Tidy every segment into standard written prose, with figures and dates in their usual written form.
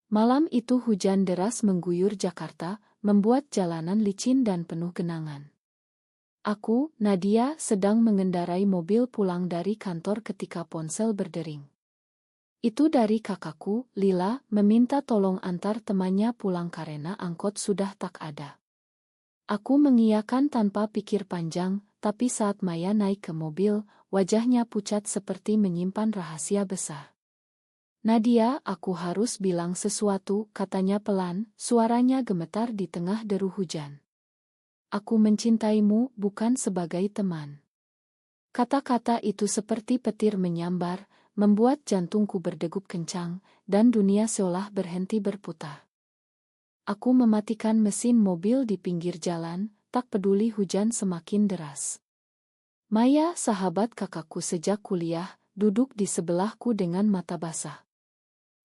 Malam itu hujan deras mengguyur Jakarta, membuat jalanan licin dan penuh genangan. Aku, Nadia, sedang mengendarai mobil pulang dari kantor ketika ponsel berdering. Itu dari kakakku, Lila, meminta tolong antar temannya pulang karena angkot sudah tak ada. Aku mengiyakan tanpa pikir panjang, tapi saat Maya naik ke mobil, wajahnya pucat seperti menyimpan rahasia besar. Nadia, aku harus bilang sesuatu, katanya pelan, suaranya gemetar di tengah deru hujan. Aku mencintaimu bukan sebagai teman. Kata-kata itu seperti petir menyambar, membuat jantungku berdegup kencang, dan dunia seolah berhenti berputar. Aku mematikan mesin mobil di pinggir jalan, tak peduli hujan semakin deras. Maya, sahabat kakakku sejak kuliah, duduk di sebelahku dengan mata basah.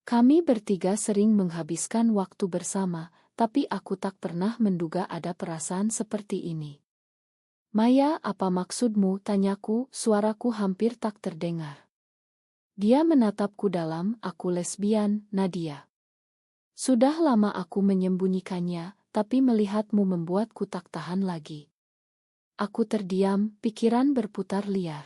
Kami bertiga sering menghabiskan waktu bersama, tapi aku tak pernah menduga ada perasaan seperti ini. Maya, apa maksudmu? Tanyaku, suaraku hampir tak terdengar. Dia menatapku dalam, aku lesbian, Nadia. Sudah lama aku menyembunyikannya, tapi melihatmu membuatku tak tahan lagi. Aku terdiam, pikiran berputar liar.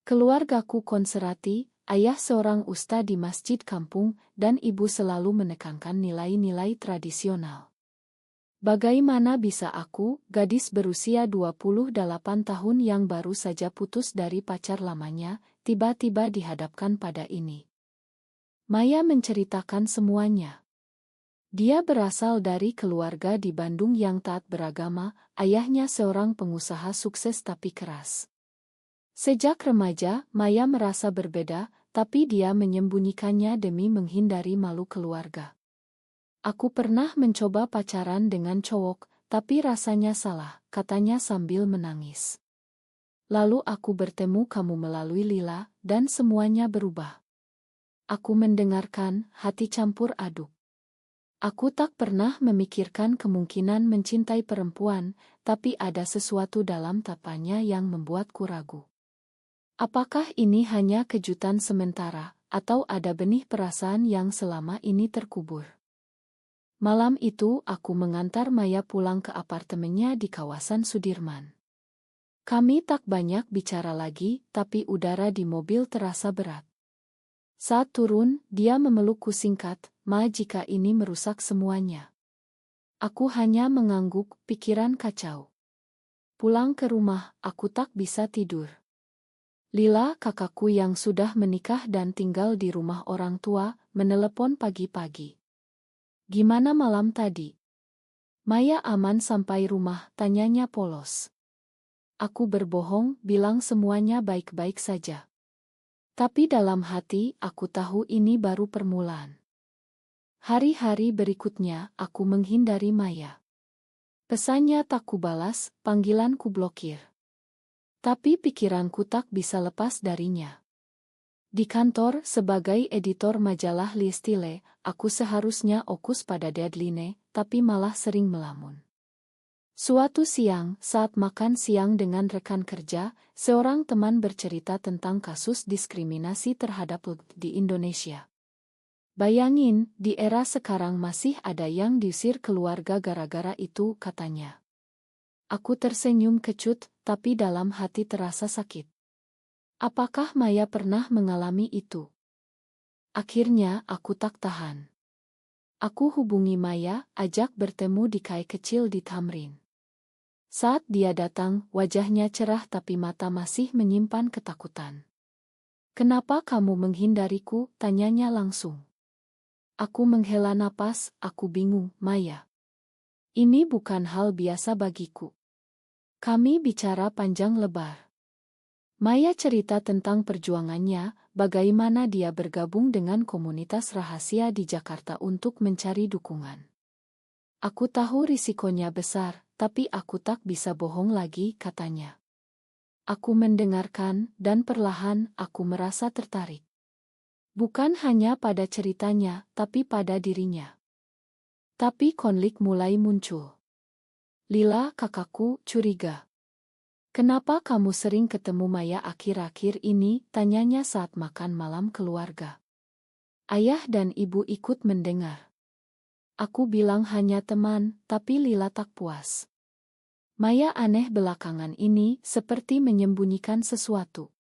Keluargaku konservatif, ayah seorang ustaz di masjid kampung, dan ibu selalu menekankan nilai-nilai tradisional. Bagaimana bisa aku, gadis berusia 28 tahun yang baru saja putus dari pacar lamanya, tiba-tiba dihadapkan pada ini? Maya menceritakan semuanya. Dia berasal dari keluarga di Bandung yang taat beragama, ayahnya seorang pengusaha sukses tapi keras. Sejak remaja, Maya merasa berbeda, tapi dia menyembunyikannya demi menghindari malu keluarga. Aku pernah mencoba pacaran dengan cowok, tapi rasanya salah, katanya sambil menangis. Lalu aku bertemu kamu melalui Lila, dan semuanya berubah. Aku mendengarkan, hati campur aduk. Aku tak pernah memikirkan kemungkinan mencintai perempuan, tapi ada sesuatu dalam tapannya yang membuatku ragu. Apakah ini hanya kejutan sementara, atau ada benih perasaan yang selama ini terkubur? Malam itu aku mengantar Maya pulang ke apartemennya di kawasan Sudirman. Kami tak banyak bicara lagi, tapi udara di mobil terasa berat. Saat turun, dia memelukku singkat, "Ma, jika ini merusak semuanya." Aku hanya mengangguk, pikiran kacau. Pulang ke rumah, aku tak bisa tidur. Lila, kakakku yang sudah menikah dan tinggal di rumah orang tua, menelepon pagi-pagi. "Gimana malam tadi?" "Maya aman sampai rumah?" tanyanya polos. Aku berbohong, bilang semuanya baik-baik saja. Tapi dalam hati, aku tahu ini baru permulaan. Hari-hari berikutnya, aku menghindari Maya. Pesannya tak kubalas, panggilan kublokir. Tapi pikiranku tak bisa lepas darinya. Di kantor, sebagai editor majalah Listile, aku seharusnya fokus pada deadline, tapi malah sering melamun. Suatu siang, saat makan siang dengan rekan kerja, seorang teman bercerita tentang kasus diskriminasi terhadap LGBT di Indonesia. "Bayangin, di era sekarang masih ada yang diusir keluarga gara-gara itu," katanya. Aku tersenyum kecut, tapi dalam hati terasa sakit. Apakah Maya pernah mengalami itu? Akhirnya, aku tak tahan. Aku hubungi Maya, ajak bertemu di kai kecil di Tamrin. Saat dia datang, wajahnya cerah tapi mata masih menyimpan ketakutan. "Kenapa kamu menghindariku?" tanyanya langsung. Aku menghela napas, aku bingung, "Maya. Ini bukan hal biasa bagiku." Kami bicara panjang lebar. Maya cerita tentang perjuangannya, bagaimana dia bergabung dengan komunitas rahasia di Jakarta untuk mencari dukungan. "Aku tahu risikonya besar, tapi aku tak bisa bohong lagi," katanya. Aku mendengarkan, dan perlahan aku merasa tertarik. Bukan hanya pada ceritanya, tapi pada dirinya. Tapi konflik mulai muncul. Lila, kakakku, curiga. "Kenapa kamu sering ketemu Maya akhir-akhir ini?" tanyanya saat makan malam keluarga. Ayah dan ibu ikut mendengar. Aku bilang hanya teman, tapi Lila tak puas. Maya aneh belakangan ini, seperti menyembunyikan sesuatu.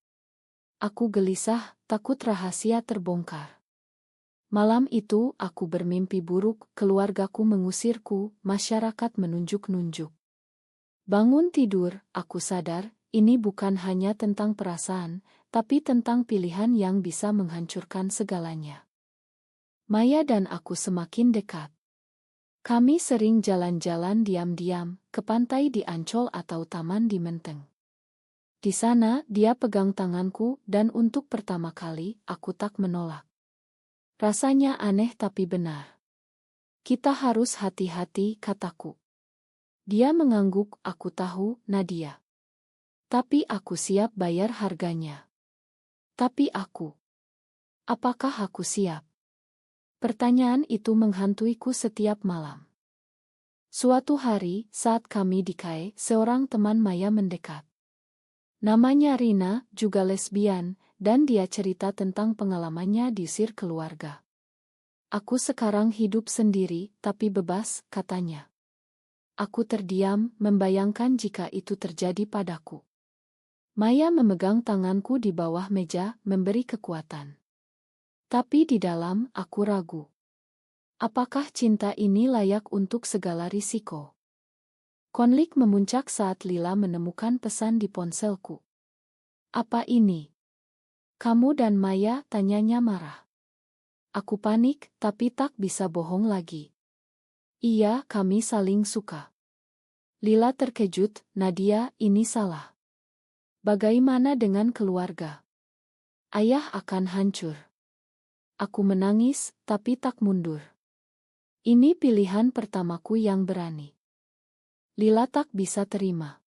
Aku gelisah, takut rahasia terbongkar. Malam itu, aku bermimpi buruk, keluargaku mengusirku, masyarakat menunjuk-nunjuk. Bangun tidur, aku sadar, ini bukan hanya tentang perasaan, tapi tentang pilihan yang bisa menghancurkan segalanya. Maya dan aku semakin dekat. Kami sering jalan-jalan diam-diam, ke pantai di Ancol atau taman di Menteng. Di sana, dia pegang tanganku, dan untuk pertama kali, aku tak menolak. Rasanya aneh tapi benar. Kita harus hati-hati, kataku. Dia mengangguk, aku tahu, Nadia. Tapi aku siap bayar harganya. Tapi aku. Apakah aku siap? Pertanyaan itu menghantuiku setiap malam. Suatu hari, saat kami di KAE, seorang teman Maya mendekat. Namanya Rina, juga lesbian, dan dia cerita tentang pengalamannya diusir keluarga. Aku sekarang hidup sendiri, tapi bebas, katanya. Aku terdiam, membayangkan jika itu terjadi padaku. Maya memegang tanganku di bawah meja, memberi kekuatan. Tapi di dalam, aku ragu. Apakah cinta ini layak untuk segala risiko? Konflik memuncak saat Lila menemukan pesan di ponselku. Apa ini? Kamu dan Maya, tanyanya marah. Aku panik, tapi tak bisa bohong lagi. Iya, kami saling suka. Lila terkejut, Nadia, ini salah. Bagaimana dengan keluarga? Ayah akan hancur. Aku menangis, tapi tak mundur. Ini pilihan pertamaku yang berani. Lila tak bisa terima.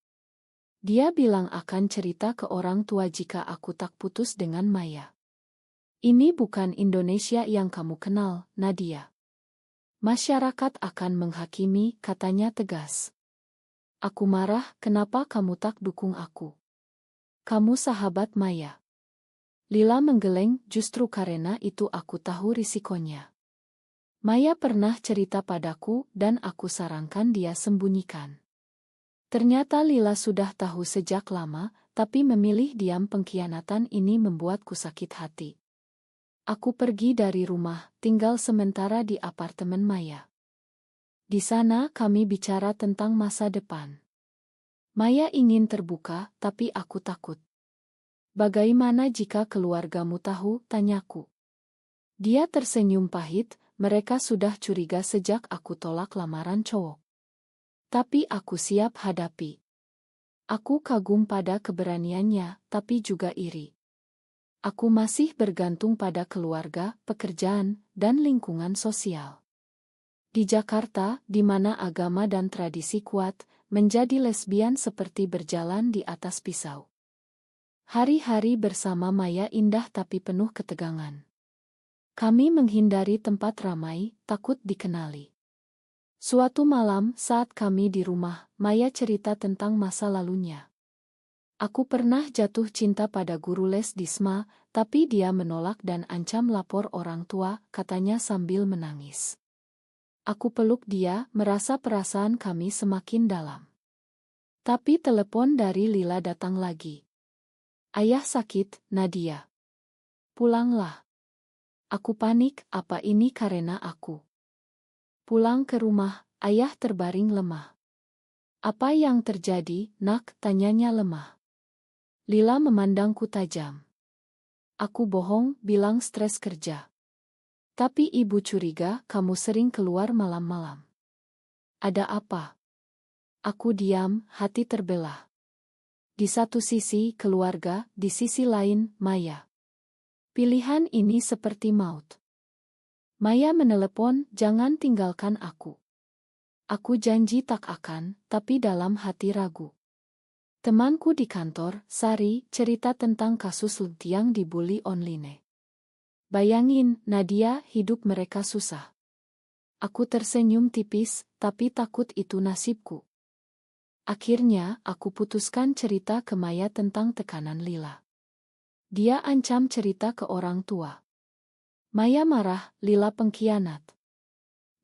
Dia bilang akan cerita ke orang tua jika aku tak putus dengan Maya. Ini bukan Indonesia yang kamu kenal, Nadia. Masyarakat akan menghakimi, katanya tegas. Aku marah, kenapa kamu tak dukung aku? Kamu sahabat Maya. Lila menggeleng, justru karena itu aku tahu risikonya. Maya pernah cerita padaku dan aku sarankan dia sembunyikan. Ternyata Lila sudah tahu sejak lama, tapi memilih diam. Pengkhianatan ini membuatku sakit hati. Aku pergi dari rumah, tinggal sementara di apartemen Maya. Di sana kami bicara tentang masa depan. Maya ingin terbuka, tapi aku takut. Bagaimana jika keluargamu tahu, tanyaku. Dia tersenyum pahit, mereka sudah curiga sejak aku tolak lamaran cowok. Tapi aku siap hadapi. Aku kagum pada keberaniannya, tapi juga iri. Aku masih bergantung pada keluarga, pekerjaan, dan lingkungan sosial. Di Jakarta, di mana agama dan tradisi kuat, menjadi lesbian seperti berjalan di atas pisau. Hari-hari bersama Maya indah tapi penuh ketegangan. Kami menghindari tempat ramai, takut dikenali. Suatu malam, saat kami di rumah, Maya cerita tentang masa lalunya. Aku pernah jatuh cinta pada guru les di SMA, tapi dia menolak dan ancam lapor orang tua, katanya sambil menangis. Aku peluk dia, merasa perasaan kami semakin dalam. Tapi telepon dari Lila datang lagi. Ayah sakit, Nadia. Pulanglah. Aku panik, apa ini karena aku? Pulang ke rumah, ayah terbaring lemah. Apa yang terjadi, nak? Tanyanya lemah. Lila memandangku tajam. Aku bohong, bilang stres kerja. Tapi ibu curiga kamu sering keluar malam-malam. Ada apa? Aku diam, hati terbelah. Di satu sisi keluarga, di sisi lain Maya. Pilihan ini seperti maut. Maya menelepon, jangan tinggalkan aku. Aku janji tak akan, tapi dalam hati ragu. Temanku di kantor, Sari, cerita tentang kasus yang dibully online. Bayangin, Nadia, hidup mereka susah. Aku tersenyum tipis, tapi takut itu nasibku. Akhirnya, aku putuskan cerita ke Maya tentang tekanan Lila. Dia ancam cerita ke orang tua. Maya marah, Lila pengkhianat.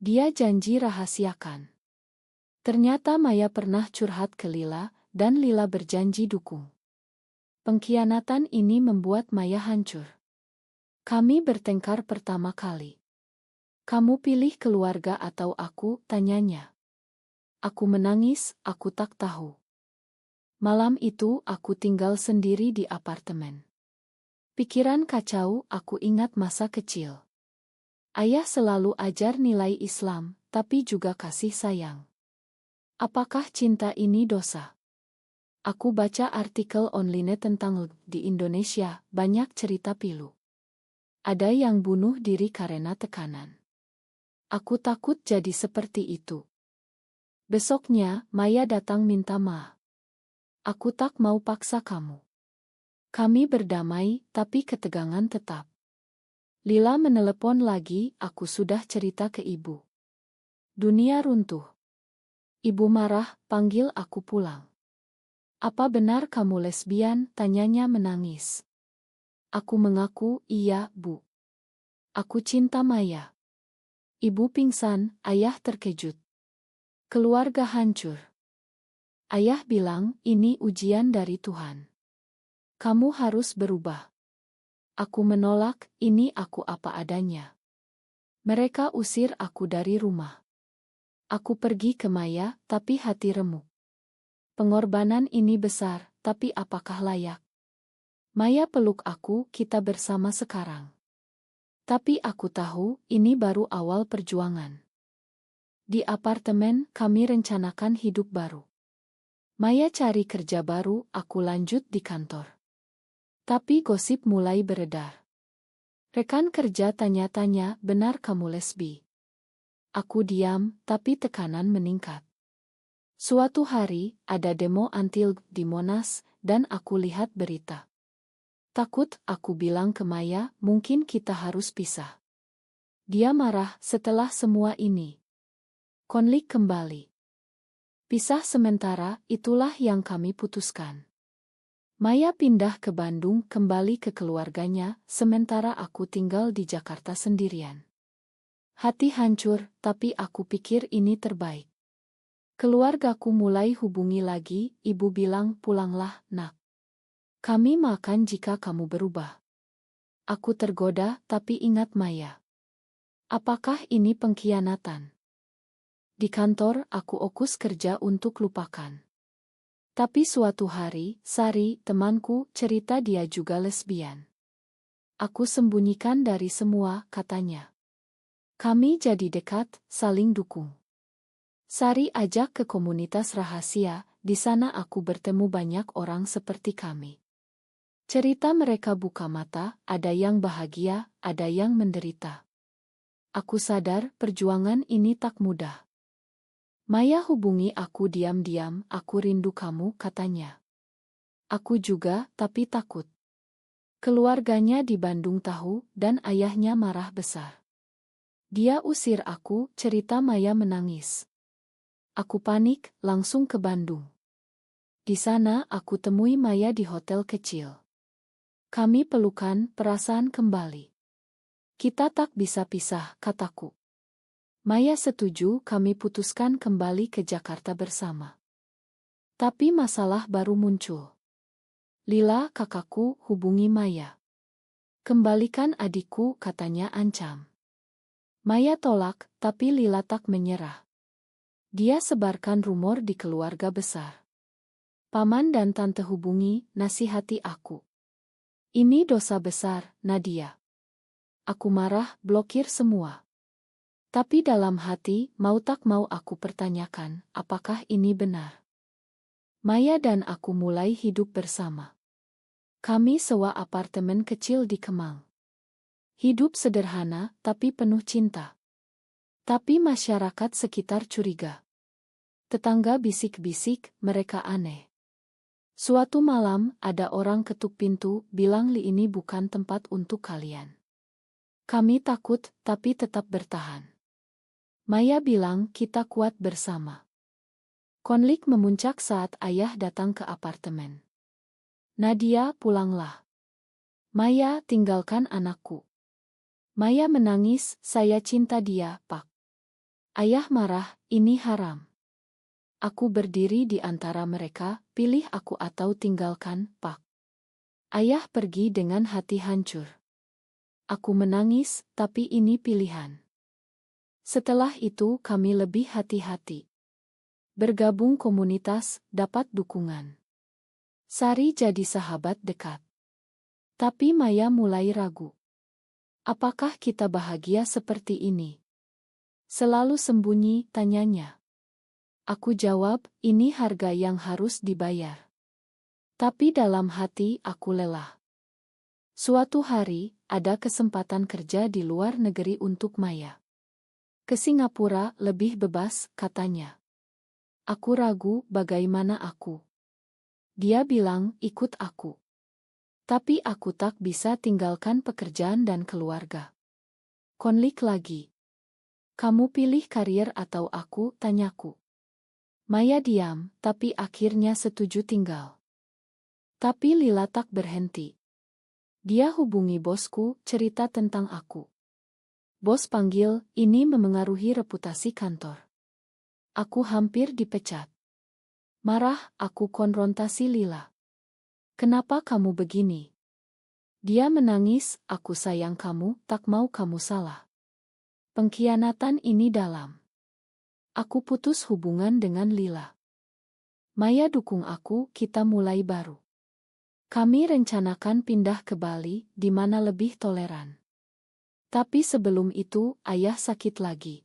Dia janji rahasiakan. Ternyata Maya pernah curhat ke Lila, dan Lila berjanji dukung. Pengkhianatan ini membuat Maya hancur. Kami bertengkar pertama kali. Kamu pilih keluarga atau aku, tanyanya. Aku menangis, aku tak tahu. Malam itu aku tinggal sendiri di apartemen. Pikiran kacau, aku ingat masa kecil. Ayah selalu ajar nilai Islam, tapi juga kasih sayang. Apakah cinta ini dosa? Aku baca artikel online tentang di Indonesia, banyak cerita pilu. Ada yang bunuh diri karena tekanan. Aku takut jadi seperti itu. Besoknya, Maya datang minta maaf. Aku tak mau paksa kamu. Kami berdamai, tapi ketegangan tetap. Lila menelepon lagi, aku sudah cerita ke ibu. Dunia runtuh. Ibu marah, panggil aku pulang. Apa benar kamu lesbian? Tanyanya menangis. Aku mengaku, iya, Bu. Aku cinta Maya. Ibu pingsan, ayah terkejut. Keluarga hancur. Ayah bilang, ini ujian dari Tuhan. Kamu harus berubah. Aku menolak, ini aku apa adanya. Mereka usir aku dari rumah. Aku pergi ke Maya, tapi hati remuk. Pengorbanan ini besar, tapi apakah layak? Maya peluk aku, kita bersama sekarang. Tapi aku tahu, ini baru awal perjuangan. Di apartemen, kami rencanakan hidup baru. Maya cari kerja baru, aku lanjut di kantor. Tapi gosip mulai beredar. Rekan kerja tanya-tanya, benar kamu lesbi? Aku diam, tapi tekanan meningkat. Suatu hari, ada demo anti-LGBT di Monas, dan aku lihat berita. Takut, aku bilang ke Maya, mungkin kita harus pisah. Dia marah, setelah semua ini. Konflik kembali. Pisah sementara, itulah yang kami putuskan. Maya pindah ke Bandung, kembali ke keluarganya, sementara aku tinggal di Jakarta sendirian. Hati hancur, tapi aku pikir ini terbaik. Keluargaku mulai hubungi lagi, ibu bilang pulanglah, nak. Kami makan jika kamu berubah. Aku tergoda, tapi ingat Maya. Apakah ini pengkhianatan? Di kantor, aku fokus kerja untuk lupakan. Tapi suatu hari, Sari, temanku, cerita dia juga lesbian. Aku sembunyikan dari semua, katanya. Kami jadi dekat, saling dukung. Sari ajak ke komunitas rahasia, di sana aku bertemu banyak orang seperti kami. Cerita mereka buka mata, ada yang bahagia, ada yang menderita. Aku sadar perjuangan ini tak mudah. Maya hubungi aku diam-diam, aku rindu kamu, katanya. Aku juga, tapi takut. Keluarganya di Bandung tahu, dan ayahnya marah besar. Dia usir aku, cerita Maya menangis. Aku panik, langsung ke Bandung. Di sana aku temui Maya di hotel kecil. Kami pelukan, perasaan kembali. Kita tak bisa pisah, kataku. Maya setuju, kami putuskan kembali ke Jakarta bersama. Tapi masalah baru muncul. Lila, kakakku, hubungi Maya. Kembalikan adikku, katanya ancam. Maya tolak, tapi Lila tak menyerah. Dia sebarkan rumor di keluarga besar. Paman dan tante hubungi, nasihati aku. Ini dosa besar, Nadia. Aku marah, blokir semua. Tapi dalam hati, mau tak mau aku pertanyakan, apakah ini benar? Maya dan aku mulai hidup bersama. Kami sewa apartemen kecil di Kemang. Hidup sederhana, tapi penuh cinta. Tapi masyarakat sekitar curiga. Tetangga bisik-bisik, mereka aneh. Suatu malam, ada orang ketuk pintu, bilang Li ini bukan tempat untuk kalian. Kami takut, tapi tetap bertahan. Maya bilang kita kuat bersama. Konflik memuncak saat ayah datang ke apartemen. Nadia, pulanglah. Maya, tinggalkan anakku. Maya menangis, saya cinta dia, Pak. Ayah marah, ini haram. Aku berdiri di antara mereka, pilih aku atau tinggalkan, Pak. Ayah pergi dengan hati hancur. Aku menangis, tapi ini pilihan. Setelah itu kami lebih hati-hati. Bergabung komunitas, dapat dukungan. Sari jadi sahabat dekat. Tapi Maya mulai ragu. Apakah kita bahagia seperti ini? Selalu sembunyi, tanyanya. Aku jawab, ini harga yang harus dibayar. Tapi dalam hati aku lelah. Suatu hari, ada kesempatan kerja di luar negeri untuk Maya. Ke Singapura lebih bebas, katanya. Aku ragu, bagaimana aku? Dia bilang, ikut aku. Tapi aku tak bisa tinggalkan pekerjaan dan keluarga. Konflik lagi. Kamu pilih karier atau aku, tanyaku. Maya diam, tapi akhirnya setuju tinggal. Tapi Lila tak berhenti. Dia hubungi bosku, cerita tentang aku. Bos panggil, ini memengaruhi reputasi kantor. Aku hampir dipecat. Marah, aku konfrontasi Lila. Kenapa kamu begini? Dia menangis, aku sayang kamu, tak mau kamu salah. Pengkhianatan ini dalam. Aku putus hubungan dengan Lila. Maya dukung aku, kita mulai baru. Kami rencanakan pindah ke Bali, di mana lebih toleran. Tapi sebelum itu, ayah sakit lagi.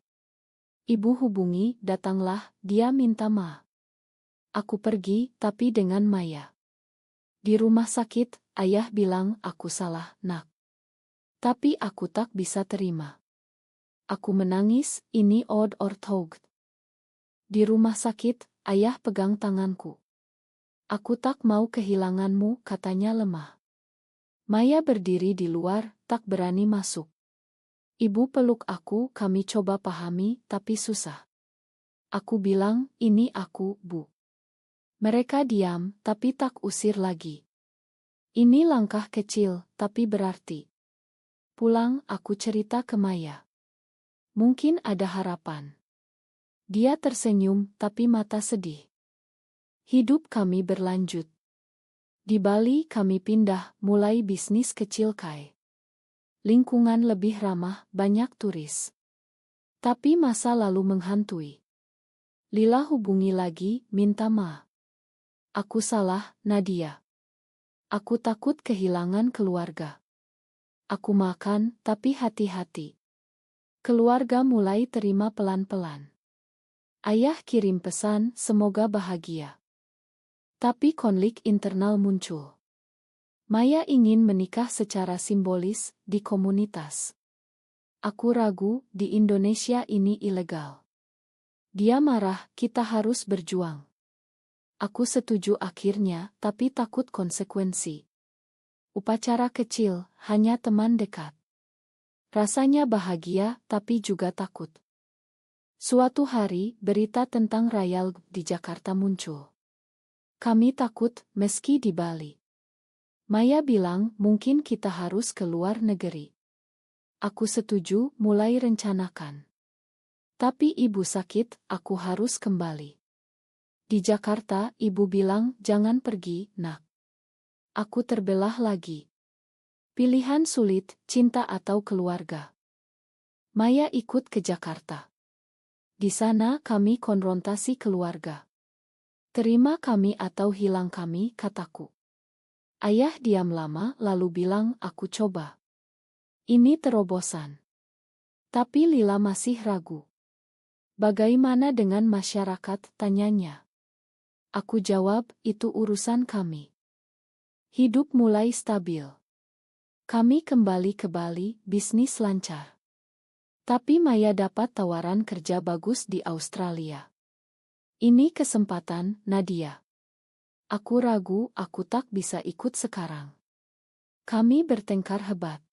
Ibu hubungi, datanglah, dia minta maaf. Aku pergi, tapi dengan Maya. Di rumah sakit, ayah bilang aku salah, nak. Tapi aku tak bisa terima. Aku menangis, ini odd or thought. Di rumah sakit, ayah pegang tanganku. Aku tak mau kehilanganmu, katanya lemah. Maya berdiri di luar, tak berani masuk. Ibu peluk aku, kami coba pahami, tapi susah. Aku bilang, ini aku, Bu. Mereka diam, tapi tak usir lagi. Ini langkah kecil, tapi berarti. Pulang, aku cerita ke Maya. Mungkin ada harapan. Dia tersenyum, tapi mata sedih. Hidup kami berlanjut. Di Bali kami pindah, mulai bisnis kecil kai. Lingkungan lebih ramah, banyak turis. Tapi masa lalu menghantui. Lila hubungi lagi, minta maaf. Aku salah, Nadia. Aku takut kehilangan keluarga. Aku makan, tapi hati-hati. Keluarga mulai terima pelan-pelan. Ayah kirim pesan, semoga bahagia. Tapi konflik internal muncul. Maya ingin menikah secara simbolis, di komunitas. Aku ragu, di Indonesia ini ilegal. Dia marah, kita harus berjuang. Aku setuju akhirnya, tapi takut konsekuensi. Upacara kecil, hanya teman dekat. Rasanya bahagia, tapi juga takut. Suatu hari, berita tentang Rayal di Jakarta muncul. Kami takut, meski di Bali. Maya bilang, mungkin kita harus ke luar negeri. Aku setuju, mulai rencanakan. Tapi ibu sakit, aku harus kembali. Di Jakarta, ibu bilang, jangan pergi, nak. Aku terbelah lagi. Pilihan sulit, cinta atau keluarga. Maya ikut ke Jakarta. Di sana kami konfrontasi keluarga. Terima kami atau hilang kami, kataku. Ayah diam lama lalu bilang, aku coba. Ini terobosan. Tapi Lila masih ragu. Bagaimana dengan masyarakat, tanyanya. Aku jawab, itu urusan kami. Hidup mulai stabil. Kami kembali ke Bali, bisnis lancar. Tapi Maya dapat tawaran kerja bagus di Australia. Ini kesempatan, Nadia. Aku ragu, aku tak bisa ikut sekarang. Kami bertengkar hebat.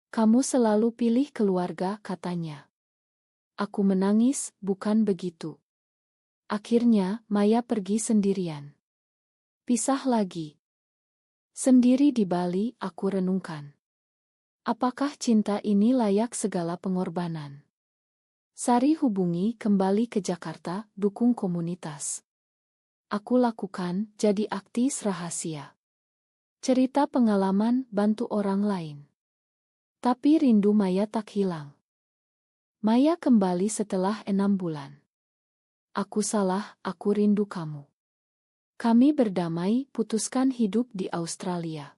Kamu selalu pilih keluarga, katanya. Aku menangis, bukan begitu. Akhirnya, Maya pergi sendirian. Pisah lagi. Sendiri di Bali, aku renungkan. Apakah cinta ini layak segala pengorbanan? Sari hubungi kembali ke Jakarta, dukung komunitas. Aku lakukan, jadi aktis rahasia. Cerita pengalaman, bantu orang lain. Tapi rindu Maya tak hilang. Maya kembali setelah 6 bulan. Aku salah, aku rindu kamu. Kami berdamai, putuskan hidup di Australia.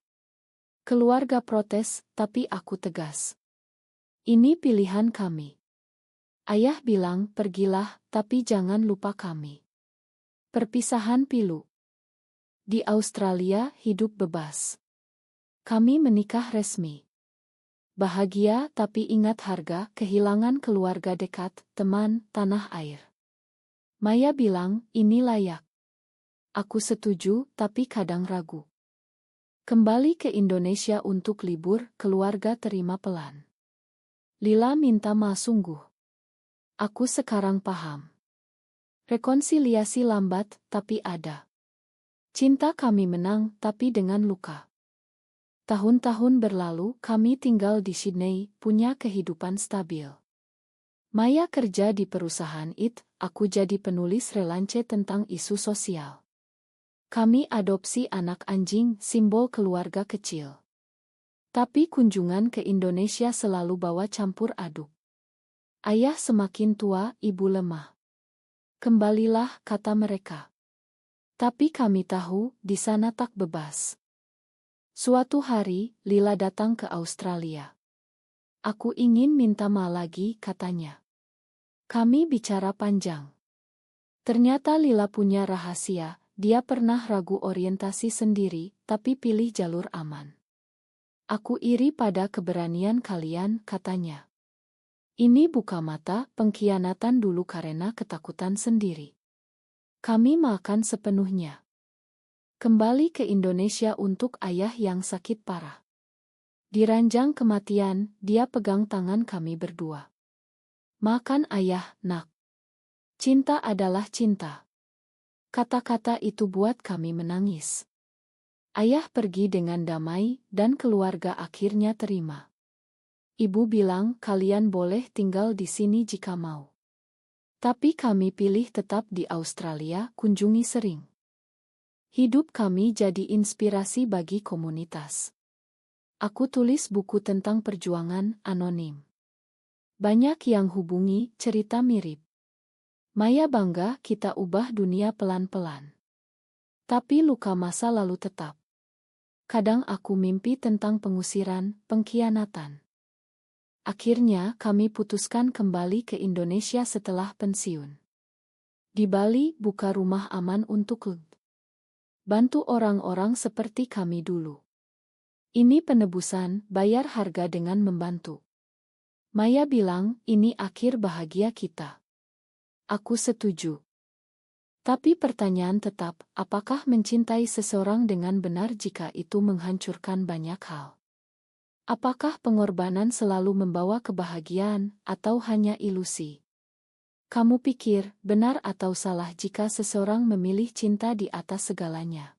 Keluarga protes, tapi aku tegas. Ini pilihan kami. Ayah bilang, pergilah, tapi jangan lupa kami. Perpisahan pilu. Di Australia, hidup bebas. Kami menikah resmi. Bahagia, tapi ingat harga, kehilangan keluarga dekat, teman, tanah air. Maya bilang, ini layak. Aku setuju, tapi kadang ragu. Kembali ke Indonesia untuk libur, keluarga terima pelan. Lila minta maaf sungguh. Aku sekarang paham. Rekonsiliasi lambat, tapi ada. Cinta kami menang, tapi dengan luka. Tahun-tahun berlalu, kami tinggal di Sydney, punya kehidupan stabil. Maya kerja di perusahaan IT, aku jadi penulis relance tentang isu sosial. Kami adopsi anak anjing, simbol keluarga kecil. Tapi kunjungan ke Indonesia selalu bawa campur aduk. Ayah semakin tua, ibu lemah. Kembalilah, kata mereka. Tapi kami tahu, di sana tak bebas. Suatu hari, Lila datang ke Australia. Aku ingin minta maaf lagi, katanya. Kami bicara panjang. Ternyata Lila punya rahasia, dia pernah ragu orientasi sendiri, tapi pilih jalur aman. Aku iri pada keberanian kalian, katanya. Ini buka mata, pengkhianatan dulu karena ketakutan sendiri. Kami makan sepenuhnya. Kembali ke Indonesia untuk ayah yang sakit parah. Di ranjang kematian, dia pegang tangan kami berdua. Makan ayah, nak. Cinta adalah cinta. Kata-kata itu buat kami menangis. Ayah pergi dengan damai, dan keluarga akhirnya terima. Ibu bilang, kalian boleh tinggal di sini jika mau. Tapi kami pilih tetap di Australia, kunjungi sering. Hidup kami jadi inspirasi bagi komunitas. Aku tulis buku tentang perjuangan anonim. Banyak yang hubungi, cerita mirip. Maya bangga kita ubah dunia pelan-pelan. Tapi luka masa lalu tetap. Kadang aku mimpi tentang pengusiran, pengkhianatan. Akhirnya kami putuskan kembali ke Indonesia setelah pensiun. Di Bali buka rumah aman untuk bantu orang-orang seperti kami dulu. Ini penebusan, bayar harga dengan membantu. Maya bilang, ini akhir bahagia kita. Aku setuju. Tapi pertanyaan tetap, apakah mencintai seseorang dengan benar jika itu menghancurkan banyak hal? Apakah pengorbanan selalu membawa kebahagiaan, atau hanya ilusi? Kamu pikir, benar atau salah jika seseorang memilih cinta di atas segalanya?